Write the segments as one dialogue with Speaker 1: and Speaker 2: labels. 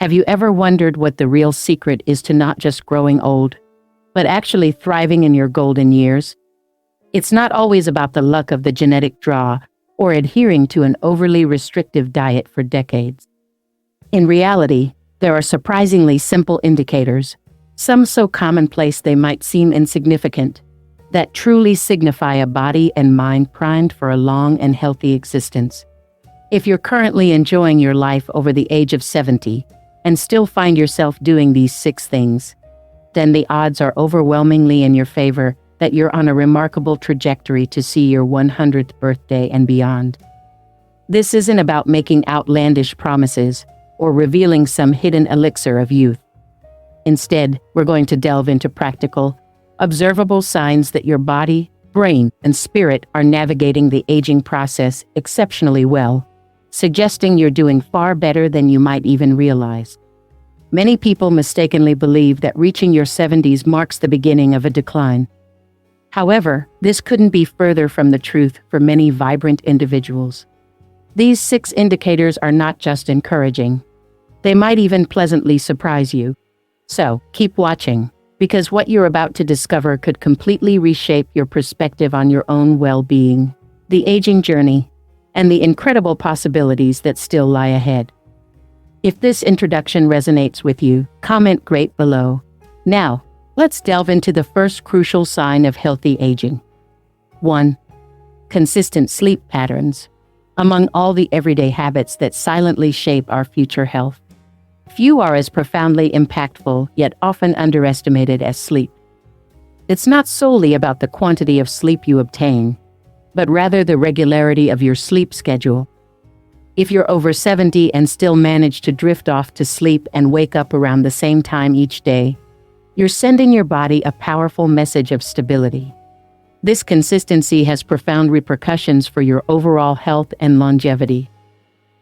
Speaker 1: Have you ever wondered what the real secret is to not just growing old, but actually thriving in your golden years? It's not always about the luck of the genetic draw or adhering to an overly restrictive diet for decades. In reality, there are surprisingly simple indicators, some so commonplace they might seem insignificant, that truly signify a body and mind primed for a long and healthy existence. If you're currently enjoying your life over the age of 70 and still find yourself doing these 6 things, then the odds are overwhelmingly in your favor that you're on a remarkable trajectory to see your 100th birthday and beyond. This isn't about making outlandish promises or revealing some hidden elixir of youth. Instead, we're going to delve into practical, observable signs that your body, brain, and spirit are navigating the aging process exceptionally well, suggesting you're doing far better than you might even realize. Many people mistakenly believe that reaching your 70s marks the beginning of a decline. However, this couldn't be further from the truth for many vibrant individuals. These 6 indicators are not just encouraging. They might even pleasantly surprise you. So, keep watching, because what you're about to discover could completely reshape your perspective on your own well-being, the aging journey, and the incredible possibilities that still lie ahead. If this introduction resonates with you, comment "Great" below. Now, let's delve into the first crucial sign of healthy aging. 1. Consistent sleep patterns. Among all the everyday habits that silently shape our future health, few are as profoundly impactful yet often underestimated as sleep. It's not solely about the quantity of sleep you obtain, but rather the regularity of your sleep schedule. If you're over 70 and still manage to drift off to sleep and wake up around the same time each day, you're sending your body a powerful message of stability. This consistency has profound repercussions for your overall health and longevity.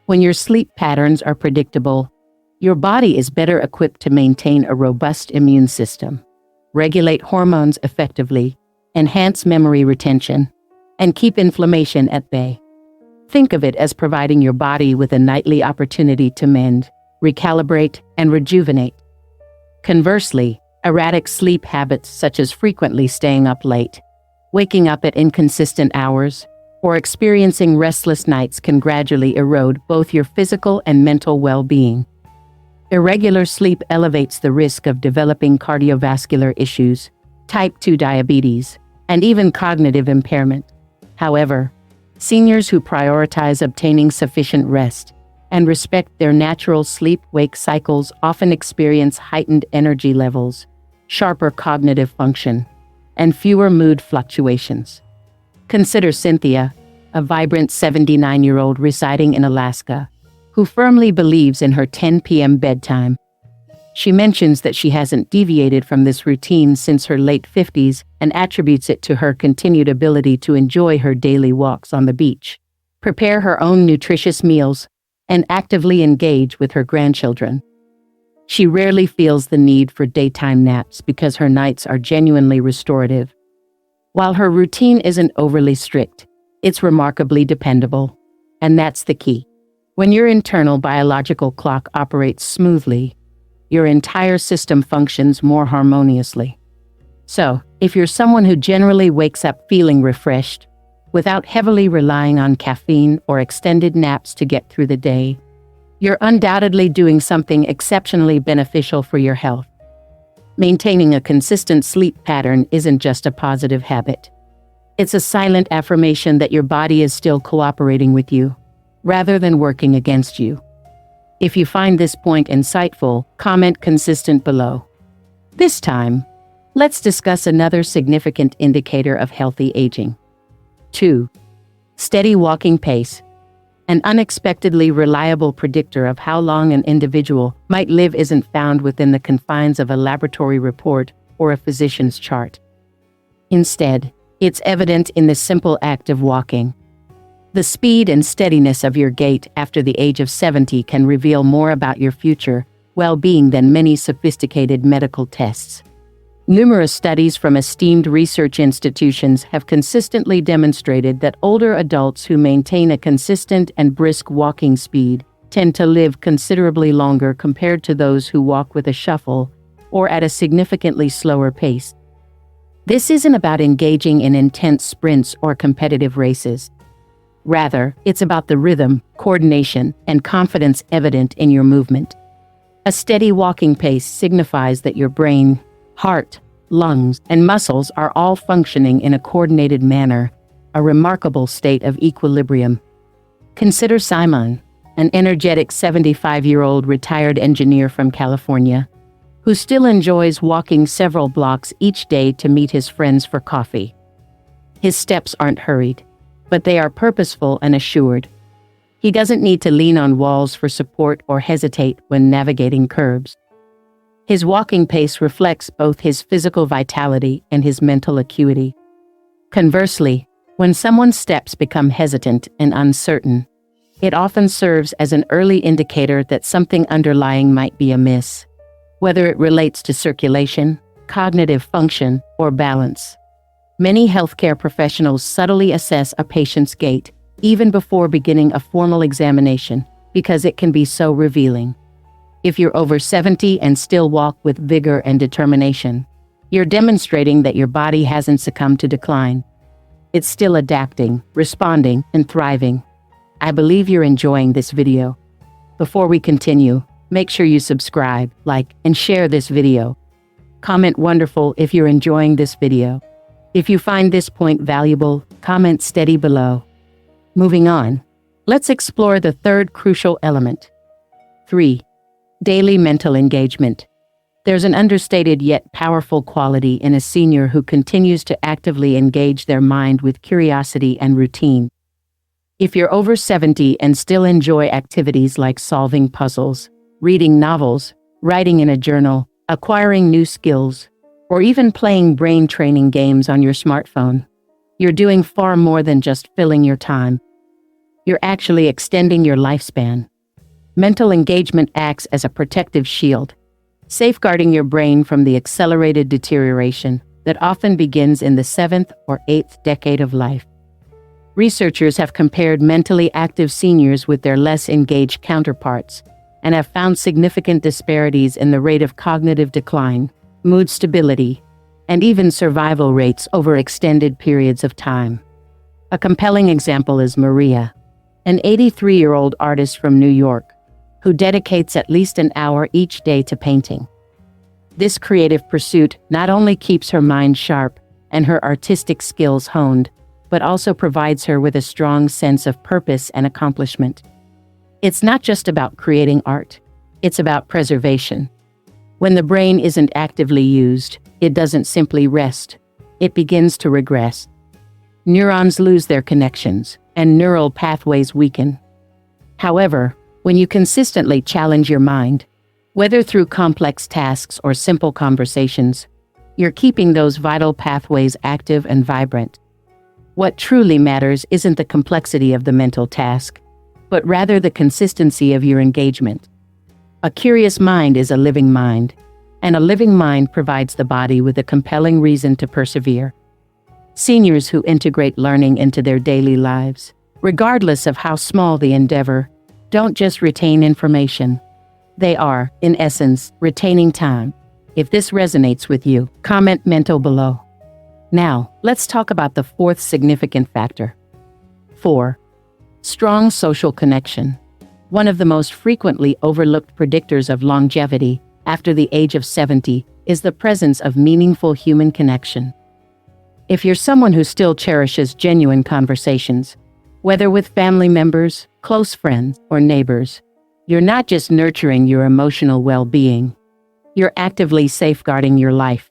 Speaker 1: When your sleep patterns are predictable, your body is better equipped to maintain a robust immune system, regulate hormones effectively, enhance memory retention, and keep inflammation at bay. Think of it as providing your body with a nightly opportunity to mend, recalibrate, and rejuvenate. Conversely, erratic sleep habits such as frequently staying up late, waking up at inconsistent hours, or experiencing restless nights can gradually erode both your physical and mental well-being. Irregular sleep elevates the risk of developing cardiovascular issues, type 2 diabetes, and even cognitive impairment. However, seniors who prioritize obtaining sufficient rest and respect their natural sleep-wake cycles often experience heightened energy levels, sharper cognitive function, and fewer mood fluctuations. Consider Cynthia, a vibrant 79-year-old residing in Alaska, who firmly believes in her 10 p.m. bedtime. She mentions that she hasn't deviated from this routine since her late 50s and attributes it to her continued ability to enjoy her daily walks on the beach, prepare her own nutritious meals, and actively engage with her grandchildren. She rarely feels the need for daytime naps because her nights are genuinely restorative. While her routine isn't overly strict, it's remarkably dependable. And that's the key. When your internal biological clock operates smoothly, your entire system functions more harmoniously. So, if you're someone who generally wakes up feeling refreshed, without heavily relying on caffeine or extended naps to get through the day, you're undoubtedly doing something exceptionally beneficial for your health. Maintaining a consistent sleep pattern isn't just a positive habit. It's a silent affirmation that your body is still cooperating with you, rather than working against you. If you find this point insightful, comment "consistent" below. This time, let's discuss another significant indicator of healthy aging. 2. Steady walking pace. An unexpectedly reliable predictor of how long an individual might live isn't found within the confines of a laboratory report or a physician's chart. Instead, it's evident in the simple act of walking. The speed and steadiness of your gait after the age of 70 can reveal more about your future well-being than many sophisticated medical tests. Numerous studies from esteemed research institutions have consistently demonstrated that older adults who maintain a consistent and brisk walking speed tend to live considerably longer compared to those who walk with a shuffle or at a significantly slower pace. This isn't about engaging in intense sprints or competitive races. Rather, it's about the rhythm, coordination, and confidence evident in your movement. A steady walking pace signifies that your brain, heart, lungs, and muscles are all functioning in a coordinated manner, a remarkable state of equilibrium. Consider Simeon, an energetic 75-year-old retired engineer from California, who still enjoys walking several blocks each day to meet his friends for coffee. His steps aren't hurried, but they are purposeful and assured. He doesn't need to lean on walls for support or hesitate when navigating curbs. His walking pace reflects both his physical vitality and his mental acuity. Conversely, when someone's steps become hesitant and uncertain, it often serves as an early indicator that something underlying might be amiss, whether it relates to circulation, cognitive function, or balance. Many healthcare professionals subtly assess a patient's gait even before beginning a formal examination because it can be so revealing. If you're over 70 and still walk with vigor and determination, you're demonstrating that your body hasn't succumbed to decline. It's still adapting, responding, and thriving. I believe you're enjoying this video. Before we continue, make sure you subscribe, like, and share this video. Comment "wonderful" if you're enjoying this video. If you find this point valuable, comment "steady" below. Moving on, let's explore the third crucial element. 3. Daily mental engagement. There's an understated yet powerful quality in a senior who continues to actively engage their mind with curiosity and routine. If you're over 70 and still enjoy activities like solving puzzles, reading novels, writing in a journal, acquiring new skills, or even playing brain training games on your smartphone, you're doing far more than just filling your time. You're actually extending your lifespan. Mental engagement acts as a protective shield, safeguarding your brain from the accelerated deterioration that often begins in the 7th or 8th decade of life. Researchers have compared mentally active seniors with their less engaged counterparts and have found significant disparities in the rate of cognitive decline, mood stability, and even survival rates over extended periods of time. A compelling example is Maria, an 83-year-old artist from New York, who dedicates at least an hour each day to painting. This creative pursuit not only keeps her mind sharp and her artistic skills honed, but also provides her with a strong sense of purpose and accomplishment. It's not just about creating art, it's about preservation. When the brain isn't actively used, it doesn't simply rest, it begins to regress. Neurons lose their connections, and neural pathways weaken. However, when you consistently challenge your mind, whether through complex tasks or simple conversations, you're keeping those vital pathways active and vibrant. What truly matters isn't the complexity of the mental task, but rather the consistency of your engagement. A curious mind is a living mind, and a living mind provides the body with a compelling reason to persevere. Seniors who integrate learning into their daily lives, regardless of how small the endeavor, don't just retain information. They are, in essence, retaining time. If this resonates with you, comment "mental" below. Now, let's talk about the fourth significant factor. 4. Strong social connection. One of the most frequently overlooked predictors of longevity after the age of 70 is the presence of meaningful human connection. If you're someone who still cherishes genuine conversations, whether with family members, close friends, or neighbors, you're not just nurturing your emotional well-being, you're actively safeguarding your life.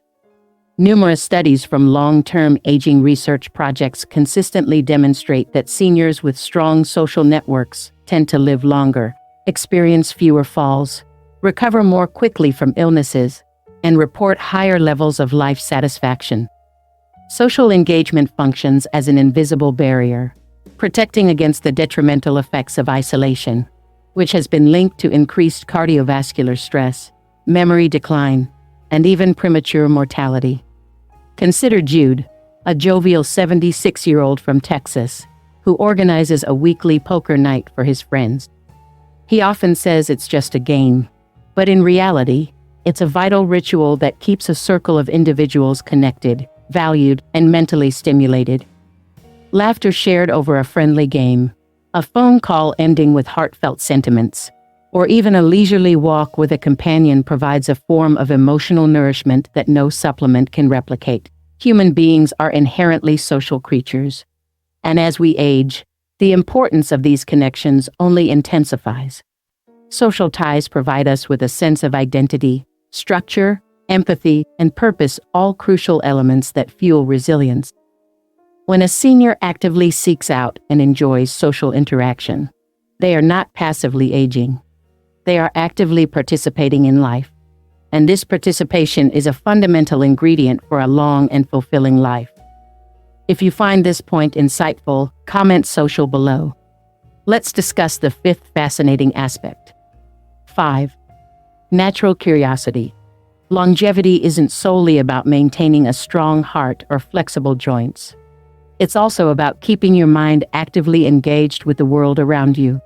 Speaker 1: Numerous studies from long-term aging research projects consistently demonstrate that seniors with strong social networks tend to live longer, experience fewer falls, recover more quickly from illnesses, and report higher levels of life satisfaction. Social engagement functions as an invisible barrier, protecting against the detrimental effects of isolation, which has been linked to increased cardiovascular stress, memory decline, and even premature mortality. Consider Jude, a jovial 76-year-old from Texas, who organizes a weekly poker night for his friends. He often says it's just a game, but in reality, it's a vital ritual that keeps a circle of individuals connected, valued, and mentally stimulated. Laughter shared over a friendly game, a phone call ending with heartfelt sentiments, or even a leisurely walk with a companion provides a form of emotional nourishment that no supplement can replicate. Human beings are inherently social creatures, and as we age, the importance of these connections only intensifies. Social ties provide us with a sense of identity, structure, empathy, and purpose, all crucial elements that fuel resilience. When a senior actively seeks out and enjoys social interaction, they are not passively aging. They are actively participating in life, and this participation is a fundamental ingredient for a long and fulfilling life. If you find this point insightful, comment social below. Let's discuss the fifth fascinating aspect. 5. Natural curiosity. Longevity isn't solely about maintaining a strong heart or flexible joints. It's also about keeping your mind actively engaged with the world around you.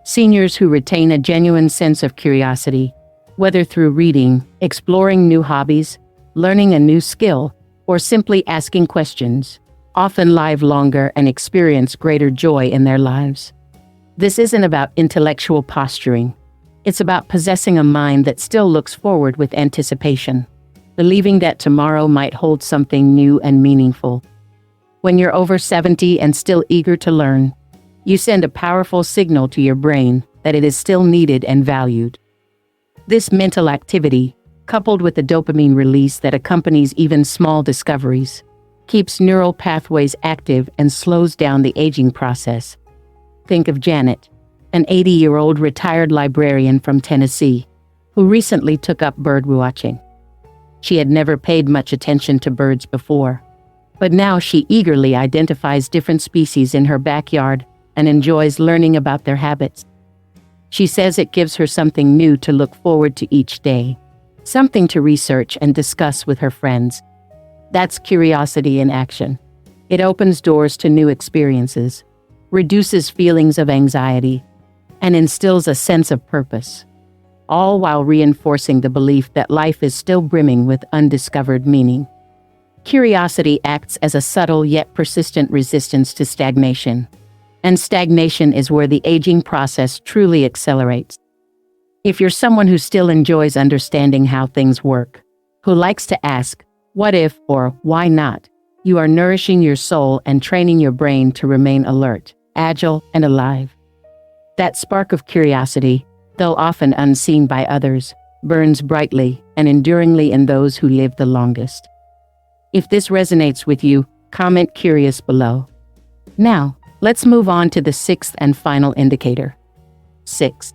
Speaker 1: Seniors who retain a genuine sense of curiosity, whether through reading, exploring new hobbies, learning a new skill, or simply asking questions, often live longer and experience greater joy in their lives. This isn't about intellectual posturing. It's about possessing a mind that still looks forward with anticipation, believing that tomorrow might hold something new and meaningful. When you're over 70 and still eager to learn, you send a powerful signal to your brain that it is still needed and valued. This mental activity, coupled with the dopamine release that accompanies even small discoveries, keeps neural pathways active and slows down the aging process. Think of Janet, an 80-year-old retired librarian from Tennessee, who recently took up bird watching. She had never paid much attention to birds before, but now she eagerly identifies different species in her backyard and enjoys learning about their habits. She says it gives her something new to look forward to each day, something to research and discuss with her friends. That's curiosity in action. It opens doors to new experiences, reduces feelings of anxiety, and instills a sense of purpose, all while reinforcing the belief that life is still brimming with undiscovered meaning. Curiosity acts as a subtle yet persistent resistance to stagnation, and stagnation is where the aging process truly accelerates. If you're someone who still enjoys understanding how things work, who likes to ask, what if or why not, you are nourishing your soul and training your brain to remain alert, agile, and alive. That spark of curiosity, though often unseen by others, burns brightly and enduringly in those who live the longest. If this resonates with you, comment curious below. Now, let's move on to the sixth and final indicator. 6.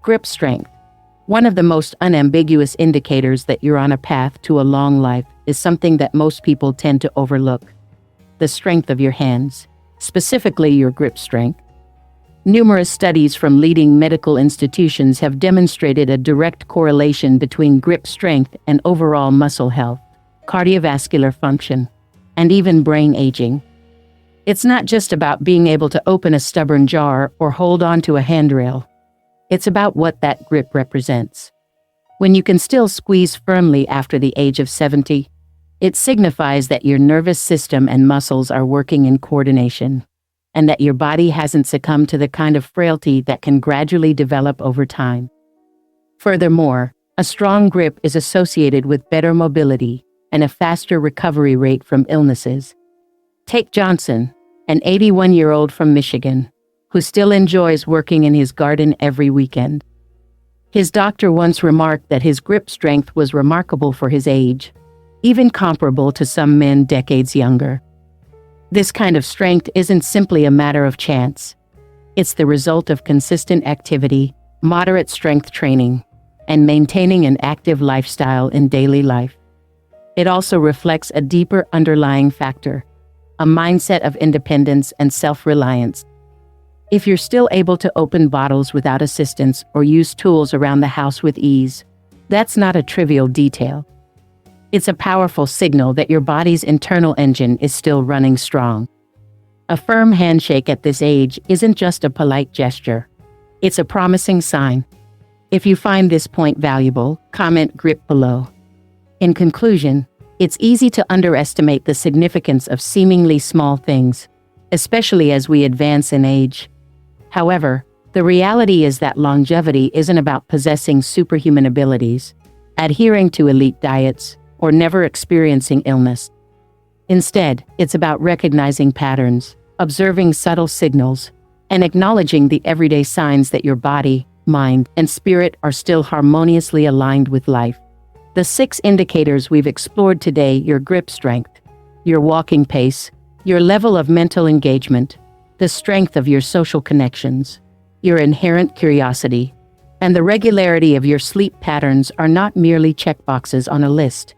Speaker 1: Grip strength. One of the most unambiguous indicators that you're on a path to a long life is something that most people tend to overlook: the strength of your hands, specifically your grip strength. Numerous studies from leading medical institutions have demonstrated a direct correlation between grip strength and overall muscle health, cardiovascular function, and even brain aging. It's not just about being able to open a stubborn jar or hold on to a handrail. It's about what that grip represents. When you can still squeeze firmly after the age of 70, it signifies that your nervous system and muscles are working in coordination, and that your body hasn't succumbed to the kind of frailty that can gradually develop over time. Furthermore, a strong grip is associated with better mobility and a faster recovery rate from illnesses. Take Johnson, an 81-year-old from Michigan, who still enjoys working in his garden every weekend. His doctor once remarked that his grip strength was remarkable for his age, even comparable to some men decades younger. This kind of strength isn't simply a matter of chance. It's the result of consistent activity, moderate strength training, and maintaining an active lifestyle in daily life. It also reflects a deeper underlying factor, a mindset of independence and self-reliance. If you're still able to open bottles without assistance or use tools around the house with ease, that's not a trivial detail. It's a powerful signal that your body's internal engine is still running strong. A firm handshake at this age isn't just a polite gesture. It's a promising sign. If you find this point valuable, comment grip below. In conclusion, it's easy to underestimate the significance of seemingly small things, especially as we advance in age. However, the reality is that longevity isn't about possessing superhuman abilities, adhering to elite diets, or never experiencing illness. Instead, it's about recognizing patterns, observing subtle signals, and acknowledging the everyday signs that your body, mind, and spirit are still harmoniously aligned with life. The 6 indicators we've explored today: your grip strength, your walking pace, your level of mental engagement, the strength of your social connections, your inherent curiosity, and the regularity of your sleep patterns are not merely checkboxes on a list.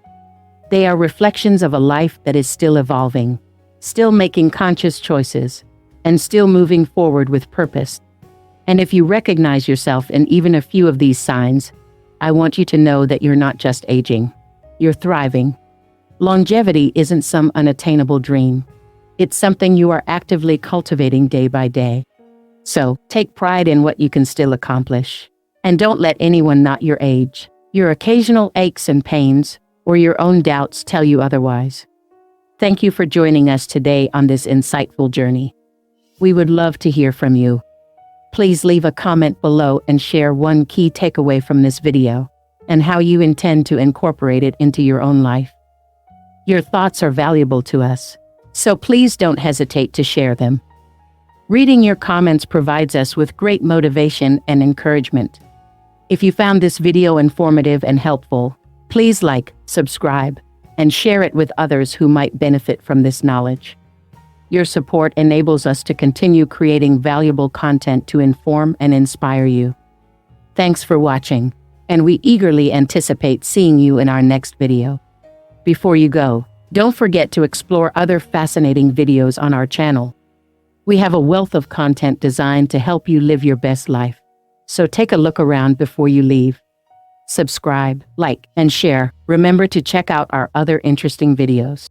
Speaker 1: They are reflections of a life that is still evolving, still making conscious choices, and still moving forward with purpose. And if you recognize yourself in even a few of these signs, I want you to know that you're not just aging, you're thriving. Longevity isn't some unattainable dream. It's something you are actively cultivating day by day. So, take pride in what you can still accomplish. And don't let anyone, not your age, your occasional aches and pains, or your own doubts tell you otherwise. Thank you for joining us today on this insightful journey. We would love to hear from you. Please leave a comment below and share one key takeaway from this video and how you intend to incorporate it into your own life. Your thoughts are valuable to us, so please don't hesitate to share them. Reading your comments provides us with great motivation and encouragement. If you found this video informative and helpful, please like, subscribe, and share it with others who might benefit from this knowledge. Your support enables us to continue creating valuable content to inform and inspire you. Thanks for watching, and we eagerly anticipate seeing you in our next video. Before you go, don't forget to explore other fascinating videos on our channel. We have a wealth of content designed to help you live your best life, so take a look around before you leave. Subscribe, like, and share. Remember to check out our other interesting videos.